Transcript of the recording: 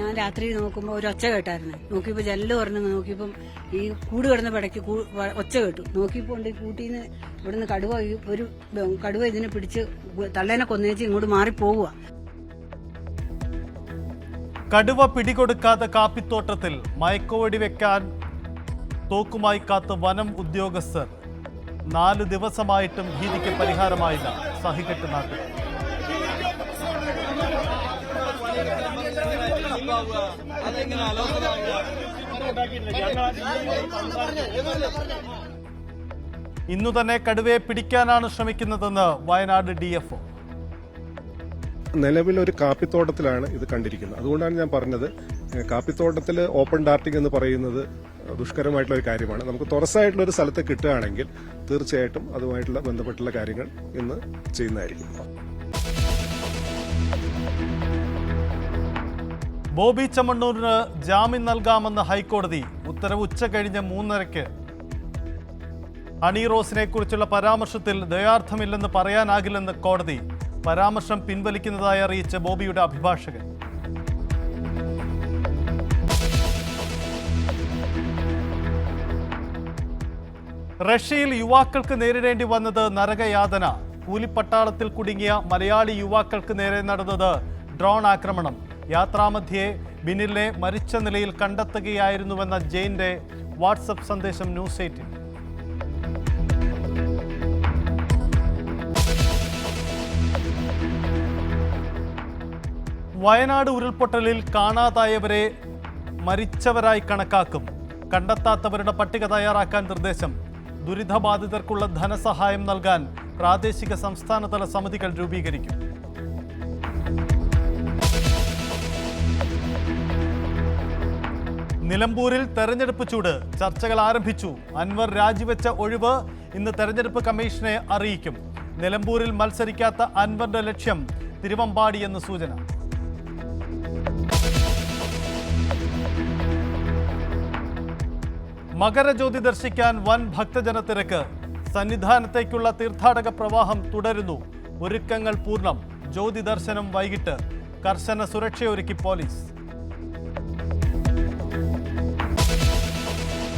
ഞാൻ രാത്രി നോക്കുമ്പോൾ ഒരു ഒച്ച കേട്ടായിരുന്നു. നോക്കിയപ്പോൾ ജനല് തുറന്ന് നോക്കിയപ്പം ഈ കൂട് കിടന്ന പടയ്ക്ക് ഒച്ച കേട്ടു. നോക്കിയപ്പോൾ ഉണ്ട് കൂട്ടിന്ന് ഇവിടുന്ന് കടുവ ഇതിനെ പിടിച്ച് തള്ളേനെ കൊന്നേച്ച് ഇങ്ങോട്ട് മാറിപ്പോവുക. കടുവ പിടികൊടുക്കാത്ത കാപ്പിത്തോട്ടത്തിൽ മയക്കുവെടി വെക്കാൻ തോക്കുമായി കാത്ത് വനം ഉദ്യോഗസ്ഥർ. 4 ദിവസമായിട്ടും ഭീതിക്ക് പരിഹാരമായില്ല. സഹികെട്ട് നാട്ടുകാർ. ഇന്നു തന്നെ കടുവയെ പിടിക്കാനാണ് ശ്രമിക്കുന്നതെന്ന് വയനാട് DFO. നിലവിൽ ഒരു കാപ്പിത്തോട്ടത്തിലാണ് ഇത് കണ്ടിരിക്കുന്നത്. അതുകൊണ്ടാണ് ഞാൻ പറഞ്ഞത് കാപ്പിത്തോട്ടത്തിൽ ഓപ്പൺ ഡാർട്ടിംഗ് എന്ന് പറയുന്നത് ദുഷ്കരമായിട്ടുള്ള ഒരു കാര്യമാണ്. നമുക്ക് തുറസായിട്ടുള്ള ഒരു സ്ഥലത്ത് കിട്ടുകയാണെങ്കിൽ തീർച്ചയായിട്ടും അതുമായിട്ടുള്ള ബന്ധപ്പെട്ടുള്ള കാര്യങ്ങൾ ഇന്ന് ചെയ്യുന്നതായിരിക്കും. ബോബി ചെമ്മണ്ണൂരിന് ജാമ്യം നൽകാമെന്ന് ഹൈക്കോടതി. ഉത്തരവ് ഉച്ച കഴിഞ്ഞ് 3:30. ഹണി റോസിനെ കുറിച്ചുള്ള പരാമർശത്തിൽ ദയാർത്ഥമില്ലെന്ന് പറയാനാകില്ലെന്ന് കോടതി. പരാമർശം പിൻവലിക്കുന്നതായി അറിയിച്ച ബോബിയുടെ അഭിഭാഷകൻ. റഷ്യയിൽ യുവാക്കൾക്ക് നേരിടേണ്ടി വന്നത് നരകയാതന. കൂലിപ്പട്ടാളത്തിൽ കുടുങ്ങിയ മലയാളി യുവാക്കൾക്ക് നേരെ നടന്നത് ഡ്രോൺ ആക്രമണം. യാത്രാമധ്യേ ബിനിലിനെ മരിച്ച നിലയിൽ കണ്ടെത്തുകയായിരുന്നുവെന്ന ജെയിന്റെ വാട്സപ്പ് സന്ദേശം ന്യൂസ് 18. വയനാട് ഉരുൾപൊട്ടലിൽ കാണാതായവരെ മരിച്ചവരായി കണക്കാക്കും. കണ്ടെത്താത്തവരുടെ പട്ടിക തയ്യാറാക്കാൻ നിർദ്ദേശം. ദുരിതബാധിതർക്കുള്ള ധനസഹായം നൽകാൻ പ്രാദേശിക സംസ്ഥാനതല സമിതികൾ രൂപീകരിക്കും. നിലമ്പൂരിൽ തെരഞ്ഞെടുപ്പ് ചൂട്. ചർച്ചകൾ ആരംഭിച്ചു. അൻവർ രാജിവെച്ച ഒഴിവ് ഇന്ന് തെരഞ്ഞെടുപ്പ് കമ്മീഷനെ അറിയിക്കും. നിലമ്പൂരിൽ മത്സരിക്കാത്ത അൻവറിന്റെ ലക്ഷ്യം തിരുവമ്പാടി എന്ന് സൂചന. മകരജ്യോതി ദർശിക്കാൻ വൻ ഭക്തജന തിരക്ക്. സന്നിധാനത്തേക്കുള്ള തീർത്ഥാടക പ്രവാഹം തുടരുന്നു. ഒരുക്കങ്ങൾ പൂർണ്ണം. ജ്യോതി ദർശനം വൈകിട്ട്. കർശന സുരക്ഷയൊരുക്കി പോലീസ്.